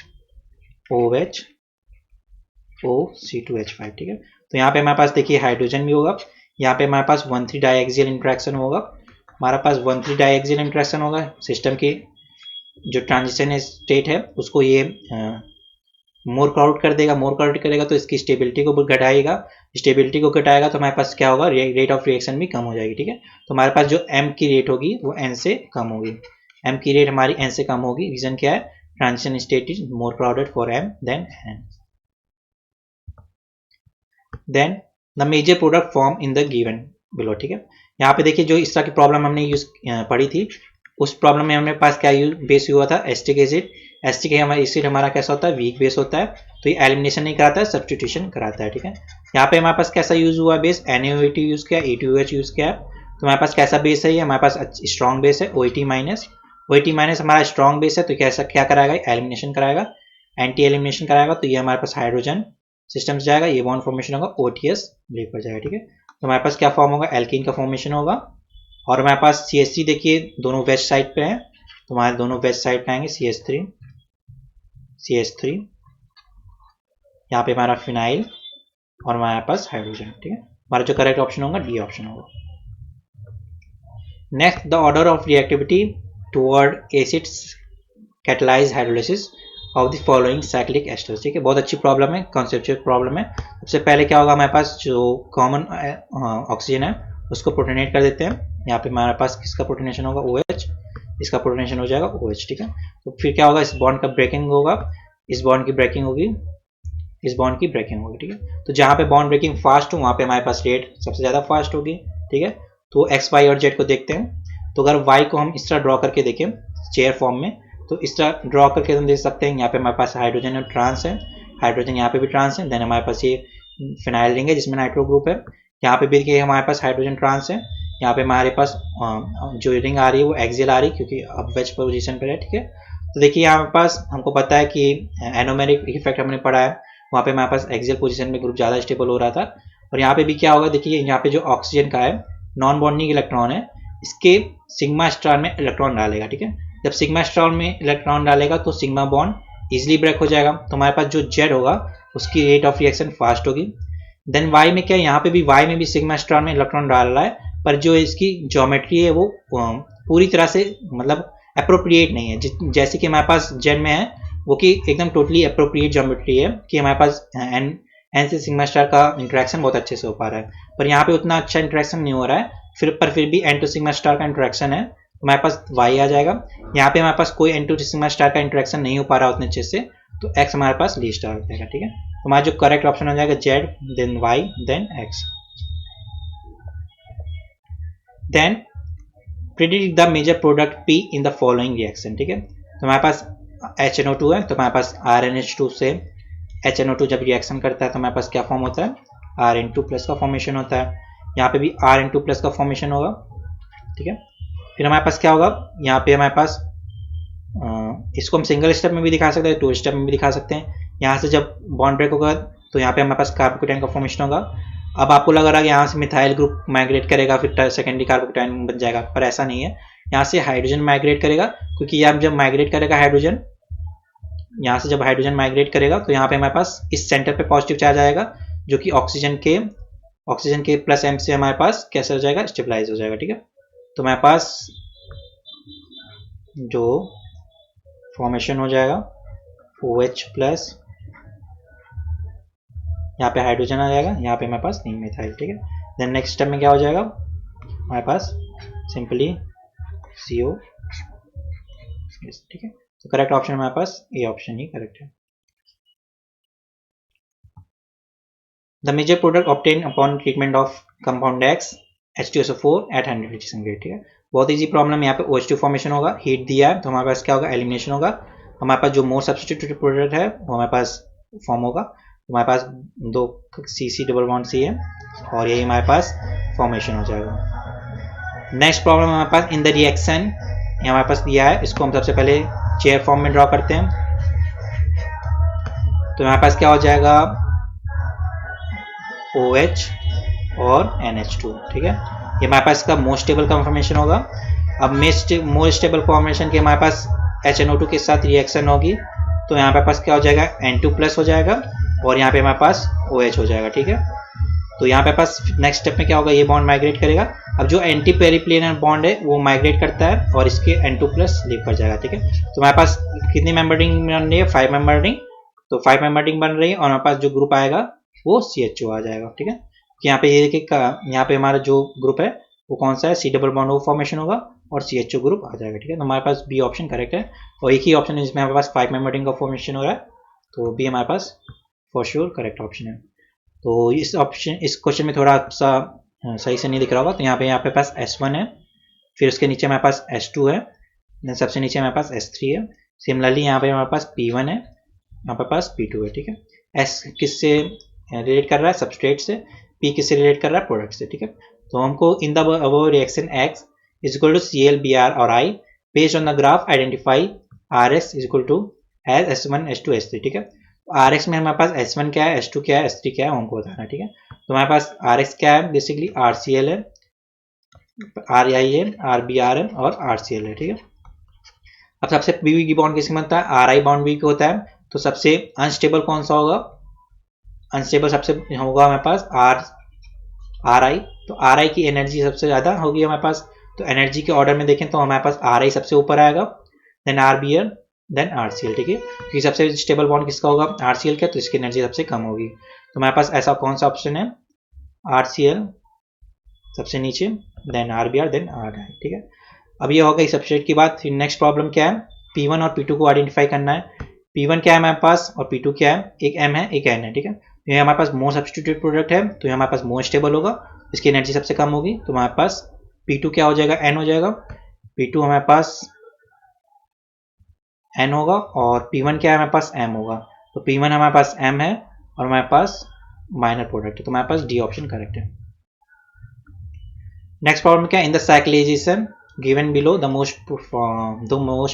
OH OC2H5। ठीक है, तो यहाँ पे हमारे पास देखिए हाइड्रोजन भी होगा, यहाँ पे हमारे पास 1,3 डाइएक्सियल इंटरेक्शन होगा, हमारे पास 1,3 डाइएक्सियल इंटरेक्शन होगा, सिस्टम की जो ट्रांजिशन स्टेट है उसको ये मोर क्राउड कर देगा, मोर क्राउड करेगा तो इसकी स्टेबिलिटी को घटाएगा, स्टेबिलिटी को घटाएगा तो हमारे पास क्या होगा, रेट ऑफ रिएक्शन भी कम हो जाएगी। ठीक है, तो हमारे पास जो M की रेट होगी वो N से कम होगी, M की रेट हमारी N से कम होगी, रीजन क्या है, transition state is more crowded for M than N। Then the major product form in the given below. ठीक है, यहाँ पे देखिए जो इस तरह की प्रॉब्लम हमने यूज पढ़ी थी, उस प्रॉब्लम में हमारे पास क्या बेस हुआ था, एस्टिक एसिड। एस्टिक एसिड हमारा कैसा होता है, वीक बेस होता है, तो ये एलिमिनेशन नहीं कराता है, सब्स्टिट्यूशन कराता है। ठीक है, यहाँ पे हमारे पास कैसा यूज हुआ बेस, NaOH यूज किया, A2OH यूज किया, तो हमारे पास कैसा बेस है, ये हमारे पास स्ट्रॉन्ग बेस है, OET माइनस। OET माइनस हमारा स्ट्रॉन्ग बेस है, तो कैसा क्या कराएगा, एलिमिनेशन कराएगा, एंटी एलिमिनेशन कराएगा, तो ये हमारे पास हाइड्रोजन सिस्टम से जाएगा, ये बॉन्ड फॉर्मेशन होगा, OTS ब्रेक पर जाएगा। ठीक है, तो हमारे पास क्या फॉर्म होगा, एल्कीन का फॉर्मेशन होगा, और हमारे पास CH3 देखिए दोनों वेस्ट साइड पे हैं, तो हमारे दोनों वेस्ट साइड पे आएंगे CH3, यहाँ पे हमारा फिनाइल और हमारे पास हाइड्रोजन। ठीक है, हमारा जो करेक्ट ऑप्शन होगा D ऑप्शन होगा। Next, the order of reactivity toward acids catalyse hydrolysis of the following cyclic asters. ठीक है, बहुत अच्छी प्रॉब्लम है, कॉन्सेप्चुअल प्रॉब्लम है। सबसे पहले क्या होगा, हमारे पास जो कॉमन ऑक्सीजन है उसको प्रोटोनेट कर देते हैं, यहाँ पे हमारे पास किसका प्रोटोनेशन होगा, OH, इसका प्रोटोनेशन हो जाएगा OH। ठीक है, तो फिर क्या होगा, इस बॉन्ड का ब्रेकिंग होगा, इस बॉन्ड की ब्रेकिंग होगी, इस बॉन्ड की ब्रेकिंग होगी। ठीक है, तो जहाँ पे बॉन्ड ब्रेकिंग फास्ट हो वहाँ पे हमारे पास रेट सबसे ज़्यादा फास्ट होगी। ठीक है, तो X, Y और Z को देखते हैं, तो अगर Y को हम इस तरह ड्रॉ करके देखें चेयर फॉर्म में, तो इस तरह ड्रॉ करके हम देख सकते हैं, यहाँ पे हमारे पास हाइड्रोजन और ट्रांस है, हाइड्रोजन यहाँ पे भी ट्रांस है, देन हमारे पास ये फिनाइल रिंग है जिसमें नाइट्रो ग्रुप है, यहाँ पे भी देखिए हमारे पास हाइड्रोजन ट्रांस है, यहाँ पे हमारे पास जो रिंग आ रही है वो एक्सियल आ रही है क्योंकि अब वेज पोजीशन पर है। ठीक है, तो देखिए यहाँ पास हमको पता है कि एनोमेरिक इफेक्ट हमने पढ़ा है, वहाँ पे हमारे पास एक्सियल पोजीशन में ग्रुप ज़्यादा स्टेबल हो रहा था, और यहाँ पे भी क्या होगा, देखिए यहाँ पे जो ऑक्सीजन का है नॉन बॉन्डिंग इलेक्ट्रॉन है, इसके सिग्मा स्टार में इलेक्ट्रॉन डालेगा, ठीक है। जब सिग्मा स्टार में इलेक्ट्रॉन डालेगा तो सिग्मा बॉन्ड इजिली ब्रेक हो जाएगा, तो हमारे पास जो जेड होगा उसकी रेट ऑफ रिएक्शन फास्ट होगी। देन वाई में क्या है, यहाँ पे भी वाई में भी सिग्मा स्टार में इलेक्ट्रॉन डाल रहा है, पर जो इसकी ज्योमेट्री है वो पूरी तरह से मतलब अप्रोप्रिएट नहीं है। जैसे कि हमारे पास जेड में है वो कि एकदम टोटली अप्रोप्रिएट ज्योमेट्री है कि हमारे पास एन से सिग्मा स्टार का इंटरेक्शन बहुत अच्छे से हो पा रहा है, पर यहाँ पे उतना अच्छा इंटरेक्शन नहीं हो रहा है, फिर भी एन टू सिग्मा स्टार का इंटरेक्शन है, तो हमारे पास वाई आ जाएगा। यहाँ पे हमारे पास कोई एन टू सिग्मा स्टार का इंटरेक्शन नहीं हो पा रहा उतने अच्छे से, तो एक्स हमारे पास लीस्ट आ जाएगा, ठीक है। तो हमारा जो करेक्ट ऑप्शन हो जाएगा Z, then Y, then X. Then predict the major product P in the following reaction, ठीक है। तो हमारे पास HNO2 है, तो हमारे पास RNH2 से HNO2 जब रिएक्शन करता है तो हमारे पास क्या फॉर्म होता है, Rn2 प्लस का फॉर्मेशन होता है। यहाँ पे भी Rn2 प्लस का फॉर्मेशन होगा, ठीक है। फिर हमारे पास क्या होगा, यहाँ पे हमारे पास इसको हम सिंगल स्टेप में भी दिखा सकते हैं, 2 स्टेप में भी दिखा सकते हैं। यहाँ से जब बॉन्ड ब्रेक होगा तो यहाँ पे हमारे पास कार्बोकेटाइन का फॉर्मेशन होगा। अब आपको लग रहा है कि यहाँ से मिथाइल ग्रुप माइग्रेट करेगा फिर सेकेंडरी कार्बोकेटाइन बन जाएगा, पर ऐसा नहीं है। यहाँ से हाइड्रोजन माइग्रेट करेगा, क्योंकि यहाँ जब माइग्रेट करेगा हाइड्रोजन, यहाँ से जब हाइड्रोजन माइग्रेट करेगा तो यहाँ पे हमारे पास इस सेंटर पे पॉजिटिव चार्ज आएगा, जो कि ऑक्सीजन के प्लस एम से हमारे पास कैसे हो जाएगा, स्टेबलाइज हो जाएगा, ठीक है। तो हमारे पास जो फॉर्मेशन हो जाएगा OH प्लस, यहाँ पे हाइड्रोजन आ जाएगा, यहाँ पे हमारे पास नहीं मिथाइल, ठीक है। देन नेक्स्ट स्टेप में क्या हो जाएगा, हमारे पास सिंपली CO, ठीक है। तो करेक्ट ऑप्शन हमारे पास ए ऑप्शन ही करेक्ट है। The major product obtain upon treatment of compound X H2SO4 at 100 centigrade, ठीक है। बहुत इजी प्रॉब्लम, यहाँ पे OH2 फॉर्मेशन होगा, हीट दिया है, तो हमारे पास क्या होगा, एलिमिनेशन होगा। हमारे पास जो मोर सब्स्टिट्यूटेड प्रोडक्ट है वो हमारे पास फॉर्म होगा, तो हमारे पास 2 CC डबल बॉन्ड C है और यही हमारे पास फॉर्मेशन हो जाएगा। नेक्स्ट प्रॉब्लम हमारे पास इन द रिएक्शन, ये हमारे पास दिया है, इसको हम सबसे पहले चेयर फॉर्म में ड्रॉ करते हैं। तो हमारे पास क्या हो जाएगा, OH और NH2, ठीक है। ये हमारे पास इसका मोस्ट स्टेबल फॉर्मेशन होगा। अब मोस्ट स्टेबल फॉर्मेशन के हमारे पास HNO2 के साथ रिएक्शन होगी, तो यहाँ पे पास क्या हो जाएगा, N2 प्लस हो जाएगा और यहाँ पे हमारे पास OH हो जाएगा, ठीक है। तो यहाँ पे पास नेक्स्ट स्टेप में क्या होगा, ये बॉन्ड माइग्रेट करेगा। अब जो एंटी पेरिप्लेनर बॉन्ड है वो माइग्रेट करता है और इसके N2 प्लस लीव कर जाएगा, ठीक है। तो हमारे पास कितनी मेंबर रिंग बन रही है, 5 मेंबर रिंग, तो 5 मेंबर रिंग बन रही है और हमारे पास जो ग्रुप आएगा वो CHO आ जाएगा, ठीक है। यहाँ पे ये देखिए, यहाँ पे हमारा जो ग्रुप है वो कौन सा है, C डबल बॉन्ड फॉर्मेशन होगा और CHO ग्रुप आ जाएगा, ठीक है। तो हमारे पास बी ऑप्शन करेक्ट है, और एक ही ऑप्शन है जिसमें हमारे पास 5 मेंबर रिंग का फॉर्मेशन हो रहा है, तो बी हमारे पास फॉर श्योर करेक्ट ऑप्शन है। तो इस क्वेश्चन में थोड़ा सा सही से नहीं दिख रहा होगा, तो यहाँ पे पास S1 है, फिर उसके नीचे हमारे पास S2 है, देन सबसे नीचे हमारे पास S3 है। सिमिलरली यहाँ पे हमारे पास P1 है, यहाँ पे पास P2 है, ठीक है। S किससे रिलेट कर रहा है, सबस्ट्रेट से, P किससे रिलेट कर रहा है, प्रोडक्ट से, ठीक है। तो हमको in the above reaction X is equal to Cl Br और I based on the graph identify Rs is equal to as S1 S2 S3, ठीक है। Rx में हमारे पास S1 क्या है, S2 क्या है, S3 क्या है, हमको बताना है, ठीक है। तो हमारे पास Rx क्या है, बेसिकली RCl है, RI है, RBr है और RCl है, ठीक है। अब सबसे वीक बॉन्ड किसमें बनता है, RI बॉन्ड वीक होता है, तो सबसे अनस्टेबल कौन सा होगा, अनस्टेबल सबसे होगा हमारे पास RI, तो RI की एनर्जी सबसे ज़्यादा होगी हमारे पास। तो एनर्जी के ऑर्डर में देखें तो हमारे पास RI सबसे ऊपर आएगा, देन RBr, देन RCl, ठीक है। क्योंकि सबसे स्टेबल बॉन्ड किसका होगा, RCl का, तो इसकी एनर्जी सबसे कम होगी। तो हमारे पास ऐसा कौन सा ऑप्शन है, RCl सबसे नीचे, देन RBr, देन RI, ठीक है। अब ये हो गई सबस्ट्रेट की बात। फिर नेक्स्ट प्रॉब्लम क्या है, P1 और P2 को आइडेंटिफाई करना है। P1 क्या है हमारे पास और P2 क्या है, एक M है एक N है, ठीक है। ये हमारे पास मोर सब्स्टिट्यूटेड प्रोडक्ट है, तो ये हमारे पास मोर स्टेबल होगा, इसकी एनर्जी सबसे कम होगी, तो हमारे पास P2 क्या हो जाएगा, N हो जाएगा। P2 हमारे पास N होगा और P1 क्या है हमारे पास M होगा, तो P1 हमारे पास M है और हमारे पास माइनर प्रोडक्ट है, तो हमारे पास डी ऑप्शन करेक्ट है। नेक्स्ट प्रॉब्लम क्या है, in the cyclisation given below the most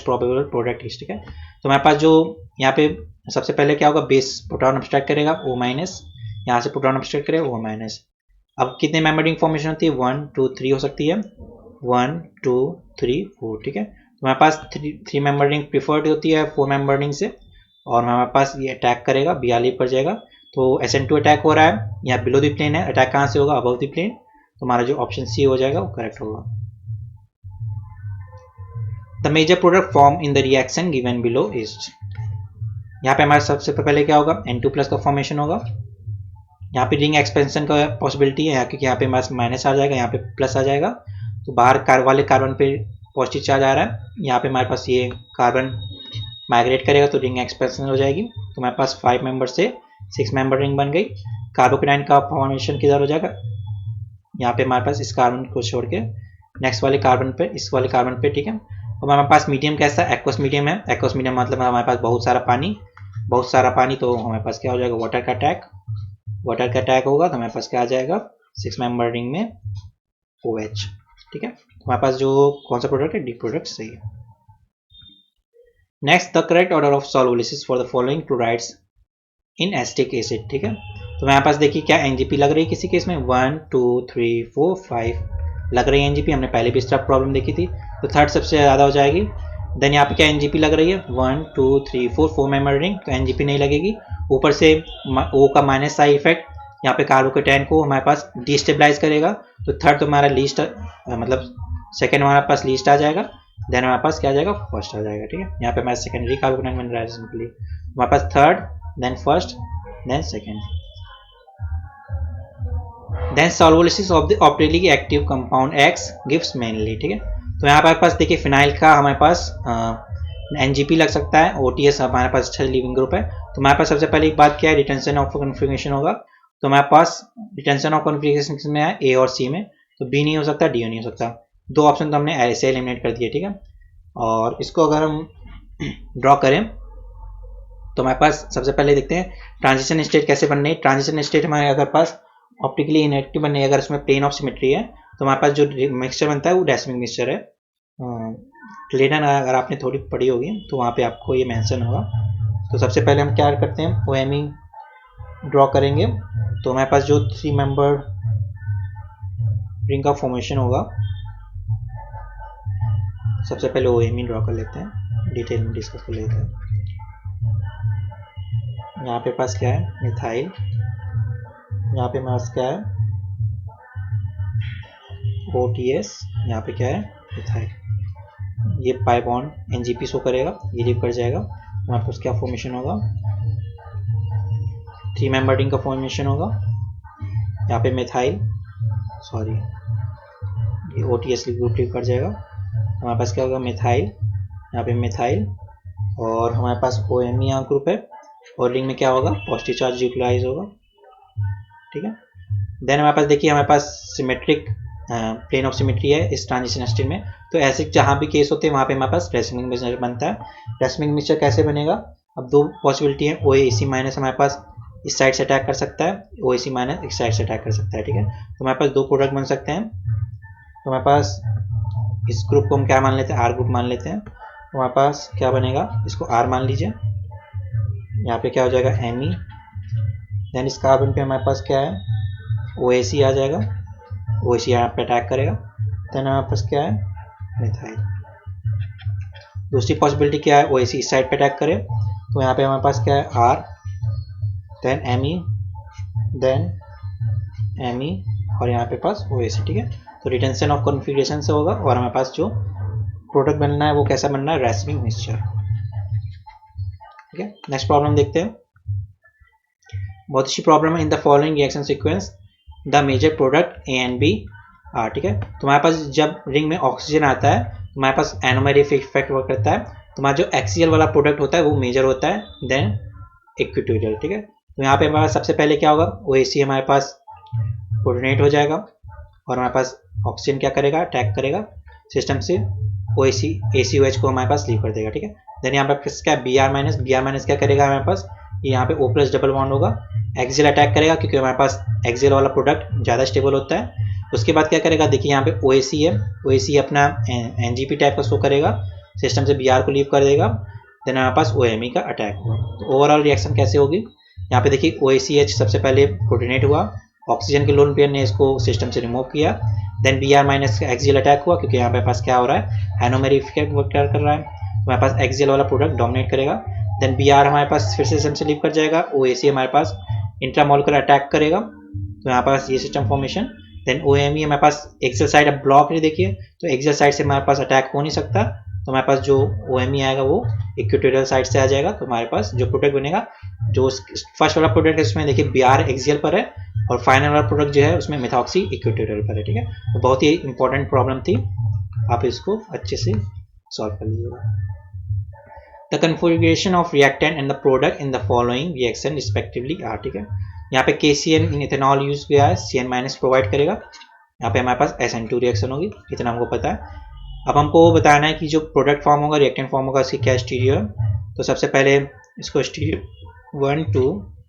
probable product is, ठीक है। तो हमारे पास जो यहाँ पे सबसे पहले क्या होगा, बेस प्रोटॉन अब्स्ट्रैक्ट करेगा O-, यहाँ से पुट डाउन अपस्टेट करें वो माइनस। अब कितने मेंबर रिंग फॉर्मेशन होती है, 1 2 3 हो सकती है, 1 2 3 4, ठीक है। तो हमारे पास 3 मेंबर रिंग प्रीफर्ड होती है 4 मेंबर रिंग से, और हमारे पास ये अटैक करेगा, BR पर जाएगा। तो SN2 अटैक हो रहा है, यहाँ बिलो द प्लेन है, अटैक कहाँ से होगा, अबव द प्लेन। तो हमारा जो ऑप्शन सी हो जाएगा वो करेक्ट होगा। The major product form in the reaction given below is, यहाँ पे हमारे सबसे पहले क्या होगा, N2 प्लस का फॉर्मेशन होगा। यहाँ पे रिंग एक्सपेंशन का पॉसिबिलिटी है, क्योंकि यहाँ पे हमारे माइनस आ जाएगा, यहाँ पे प्लस आ जाएगा। तो बाहर वाले कार्बन पे पॉजिटिव चार्ज आ रहा है, यहाँ पे हमारे पास ये कार्बन माइग्रेट करेगा तो रिंग एक्सपेंशन हो जाएगी। तो हमारे पास 5 मेंबर से 6 मेंबर रिंग बन गई। कार्बोकेटाइन का फॉर्मेशन किधर हो जाएगा, यहाँ पे हमारे पास इस कार्बन को छोड़ के नेक्स्ट वाले कार्बन पे, इस वाले कार्बन पे, ठीक है। अब हमारे पास मीडियम कैसा, एक्वस मीडियम है। एक्वस मीडियम मतलब हमारे पास बहुत सारा पानी, तो हमारे पास क्या हो जाएगा, वाटर का अटैक होगा। तो हमारे पास क्या आ जाएगा, 6 मेंबर रिंग में OH, ठीक है। तो हमारे पास जो कौन सा प्रोडक्ट है, डी प्रोडक्ट सही है। Next, the correct order of solvolysis for the following chlorides in acetic acid, ठीक है। तो हमारे पास देखिए क्या NGP लग रही है किसी केस में, 1 2 3 4 5 लग रही है NGP, हमने पहले भी इस तरह प्रॉब्लम देखी थी। तो थर्ड सबसे ज़्यादा हो जाएगी। देन यहाँ पे क्या NGP लग रही है, 1 2 3 4 मेंबर रिंग, तो NGP नहीं लगेगी। ऊपर से O का माइनस साइड इफेक्ट यहाँ पे कार्बोकेटाइन को हमारे पास डिस्टेबलाइज करेगा। तो थर्ड तो हमारा लीस्ट, मतलब सेकेंड हमारे पास लीस्ट आ जाएगा। देन हमारे पास क्या आ जाएगा, फर्स्ट आ जाएगा, ठीक है। यहाँ पे हमारे सेकेंडरी कार्बोकेटाइन बन रहा है सिंपली, हमारे पास third, then first, then second. Then solvolysis of the optically active compound X gives mainly, ठीक है। तो यहाँ हमारे पास देखिए फिनाइल का हमारे पास NGP लग सकता है, OTS हमारे पास अच्छा लीविंग ग्रुप है। तो हमारे पास सबसे पहले एक बात क्या है, रिटेंशन ऑफ कॉन्फिगरेशन होगा। तो हमारे पास रिटेंशन ऑफ कॉन्फिगरेशन में है A और C में, तो B नहीं हो सकता, D नहीं हो सकता। दो ऑप्शन तो हमने ऐसे एलिमिनेट कर दिए, ठीक है। और इसको अगर हम ड्रॉ करें तो हमारे पास सबसे पहले देखते हैं ट्रांजिशन स्टेट कैसे बननी है। ट्रांजिशन स्टेट हमारे अगर पास ऑप्टिकली इनएक्टिव बननी है, अगर उसमें प्लेन ऑफ सिमेट्री है, तो हमारे पास जो मिक्सचर बनता है वो रैसमिक मिक्सचर है। क्लेटन अगर आपने थोड़ी पढ़ी होगी तो वहाँ पे आपको ये मेंशन होगा। तो सबसे पहले हम क्या करते हैं, OMe ड्रॉ करेंगे। तो हमारे पास जो 3 मेंबर रिंग का फॉर्मेशन होगा, सबसे पहले OMe ड्रॉ कर लेते हैं, डिटेल में डिस्कस कर लेते हैं। यहाँ पे पास क्या है, मिथाइल, यहाँ पे हमारे पास क्या है, OTS, यहाँ पे क्या है, मिथाइल। ये पाई बॉन्ड NGP शो करेगा, ये लीव कर जाएगा। हमारे पास क्या फॉर्मेशन होगा, 3 मेंबर रिंग का फॉर्मेशन होगा। यहाँ पे मिथाइल, सॉरी ये OTS ग्रुप लीव कर जाएगा। हमारे पास क्या होगा, मिथाइल, यहाँ पे मिथाइल, और हमारे पास OMe यहाँ ग्रुप है, और रिंग में क्या होगा, पॉजिटिव चार्ज यूटिलाइज होगा, ठीक है। देन हमारे पास देखिए हमारे पास सिमेट्रिक प्लेन ऑफ सिमेट्री है इस ट्रांजिशन स्टेट में। तो ऐसे जहाँ भी केस होते हैं वहाँ पे हमारे पास रैसमिक मिक्सचर बनता है। रैसमिक मिक्सचर कैसे बनेगा, अब दो पॉसिबिलिटी है, OAC माइनस हमारे पास इस साइड से अटैक कर सकता है, OAC माइनस इस साइड से अटैक कर सकता है, ठीक है। तो हमारे पास दो प्रोडक्ट बन सकते हैं। तो हमारे पास इस ग्रुप को हम क्या मान लेते हैं, R ग्रुप मान लेते हैं। तो हमारे पास क्या बनेगा, इसको R मान लीजिए, यहाँ पे क्या हो जाएगा, Me। देन इस कार्बन पे हमारे पास क्या है, OAC आ जाएगा, OAC यहाँ पे अटैक करेगा। देन हमारे पास क्या है, मिथाइल। दूसरी पॉसिबिलिटी क्या है, OAC इस साइड पे अटैक करे, तो यहाँ पे हमारे पास क्या है, R, then Me, then Me, और यहाँ पे पास OAC, ठीक है। तो रिटेंशन ऑफ कॉन्फिगरेशन से होगा, और हमारे पास जो प्रोडक्ट बनना है वो कैसा बनना है, रैसमिक मिक्सचर, ठीक है। नेक्स्ट प्रॉब्लम देखते हैं। बहुत अच्छी प्रॉब्लम है। In the following reaction sequence the major product A and B are, ठीक है। तो हमारे पास जब रिंग में ऑक्सीजन आता है तो हमारे पास एनोमरी इफेक्ट वर्क करता है, तो हमारा जो एक्सियल वाला प्रोडक्ट होता है वो मेजर होता है, देन इक्विटोरियल, ठीक है। तो यहाँ पे हमारे सबसे पहले क्या होगा, OAC हमारे पास प्रोटोनेट हो जाएगा, और हमारे पास ऑक्सीजन क्या करेगा, अटैक करेगा सिस्टम से, OAC ACOH को हमारे पास लीव कर देगा, ठीक है। देन यहाँ पे क्या Br माइनस क्या करेगा, हमारे पास यहाँ पे O प्लस डबल बॉन्ड होगा, एक्सियल अटैक करेगा क्योंकि हमारे पास एक्सियल वाला प्रोडक्ट ज़्यादा स्टेबल होता है। उसके बाद क्या करेगा, देखिए यहाँ पे OAC है, OAC अपना NGP टाइप का शो करेगा, सिस्टम से Br को लीव कर देगा, देन हमारे पास OMe का अटैक होगा। तो ओवरऑल रिएक्शन कैसे होगी, यहाँ पे देखिए OACH सबसे पहले प्रोटोनेट हुआ, ऑक्सीजन के लोन पेयर ने इसको सिस्टम से रिमूव किया, देन Br माइनस का एक्सियल अटैक हुआ क्योंकि यहाँ पे पास क्या हो रहा है, एनोमेरी इफेक्ट वर्क कर रहा है, तो हमारे पास एक्सियल वाला प्रोडक्ट डोमिनेट करेगा। देन Br हमारे पास फिर से सिस्टम से लीव कर जाएगा, OAC हमारे पास इंट्रामोलिकुलर अटैक करेगा, तो यहाँ पास ये सिस्टम फॉर्मेशन। देन OME हमारे पास एक्सियल साइड अब ब्लॉक है, देखिए तो एक्सियल साइड से हमारे पास अटैक हो नहीं सकता, तो हमारे पास जो OME आएगा वो इक्वेटोरियल साइड से आ जाएगा, तो हमारे पास जो प्रोडक्ट बनेगा, जो फर्स्ट वाला प्रोडक्ट है उसमें देखिए Br एक्सियल पर है और फाइनल वाला प्रोडक्ट जो है उसमें मिथॉक्सी इक्वेटोरियल पर है, ठीक है। तो बहुत ही इंपॉर्टेंट प्रॉब्लम थी, आप इसको अच्छे से सॉल्व कर लीजिएगा। The configuration of reactant and the product in the following reaction respectively are, ठीक है। यहाँ पे KCN इन इथेनॉल यूज किया है, CN माइनस प्रोवाइड करेगा, यहाँ पे हमारे पास SN2 रिएक्शन होगी, इतना हमको पता है। अब हमको बताना है कि जो प्रोडक्ट फॉर्म होगा, रिएक्टेंट फॉर्म होगा, इसकी क्या स्टीरियो है। तो सबसे पहले इसको स्टीरियो 1 2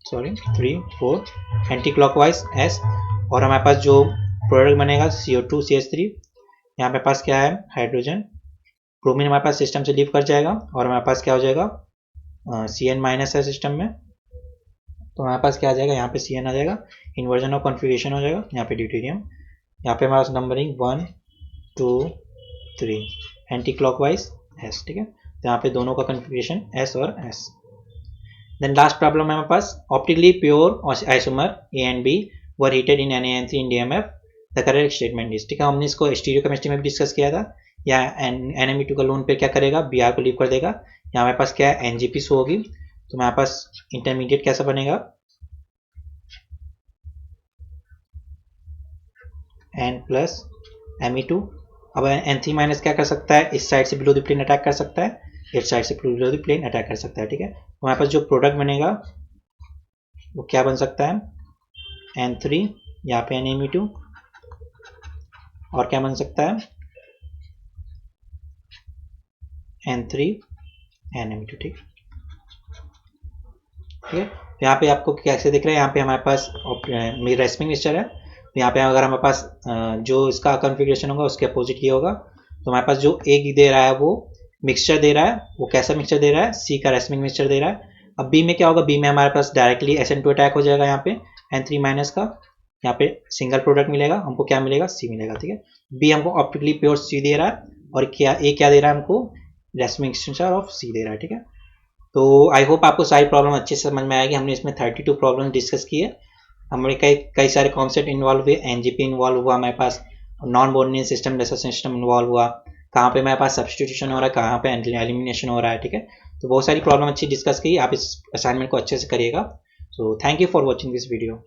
3 4 एंटी क्लॉकवाइज S, और हमारे पास जो प्रोडक्ट बनेगा CO2 CH3, यहाँ पे पास क्या है हाइड्रोजन, ब्रोमीन हमारे पास सिस्टम से लीव कर जाएगा और हमारे पास क्या हो जाएगा CN माइनस है सिस्टम में, तो हमारे पास क्या आ जाएगा, यहाँ पे CN आ जाएगा, इन्वर्जन ऑफ कॉन्फिगरेशन हो जाएगा, यहाँ पे ड्यूटेरियम, यहाँ पे हमारे पास नंबरिंग 1 2 3 एंटी क्लॉकवाइज S, ठीक है। तो यहाँ पे दोनों का कॉन्फिगरेशन S और S। देन लास्ट प्रॉब्लम है हमारे पास, optically pure isomer A and B were heated in NaN3 in DMF, the correct statement is, ठीक है। हमने इसको स्टीरियोकेमिस्ट्री में भी डिस्कस किया था, या NME2 का लोन पे क्या करेगा, Br को लीव कर देगा, यहाँ हमारे पास क्या है NGP शो होगी, तो हमारे पास इंटरमीडिएट कैसा बनेगा N प्लस Me2। अब N3 माइनस क्या कर सकता है, इस साइड से बिलो द प्लेन अटैक कर सकता है, इस साइड से बिलो द प्लेन अटैक कर सकता है, ठीक है। तो हमारे पास जो प्रोडक्ट बनेगा वो क्या बन सकता है, N3, यहाँ पे NME2, और क्या बन सकता है N3 NME2, ठीक है। यहाँ पे आपको कैसे दिख रहा है, यहाँ पे हमारे पास रेस्पिंग मिक्सचर है, तो यहाँ पे अगर हमारे पास जो इसका कॉन्फ़िगरेशन होगा उसके अपोजिट ये होगा, तो हमारे पास जो एक दे रहा है वो मिक्सचर दे रहा है, वो कैसा मिक्सचर दे रहा है, C का रेस्पिंग मिक्सचर दे रहा है। अब B में क्या होगा, B में हमारे पास डायरेक्टली SN2 अटैक हो जाएगा, यहाँ पे N3 माइनस का, यहाँ पे सिंगल प्रोडक्ट मिलेगा, हमको क्या मिलेगा, C मिलेगा, ठीक है। B हमको ऑप्टिकली प्योर C दे रहा है, और क्या A दे रहा है हमको, रेस्पिंग मिक्सचर ऑफ C दे रहा है, ठीक है। तो आई होप आपको सारी प्रॉब्लम अच्छे से समझ में आएगी। हमने इसमें 32 प्रॉब्लम डिस्कस किए, हमारे कई सारे कॉन्सेप्ट इन्वॉल्व हुए, NGP इन्वॉल्व हुआ हमारे पास, नॉन बोर्नियन सिस्टम जैसा सिस्टम इन्वॉल्व हुआ, कहाँ पे हमारे पास सब्स्टिट्यूशन हो रहा है, कहाँ पे एलिमिनेशन हो रहा है, ठीक है। तो बहुत सारी प्रॉब्लम अच्छी डिस्कस की, आप इस असाइनमेंट को अच्छे से करिएगा। So thank you for watching this video.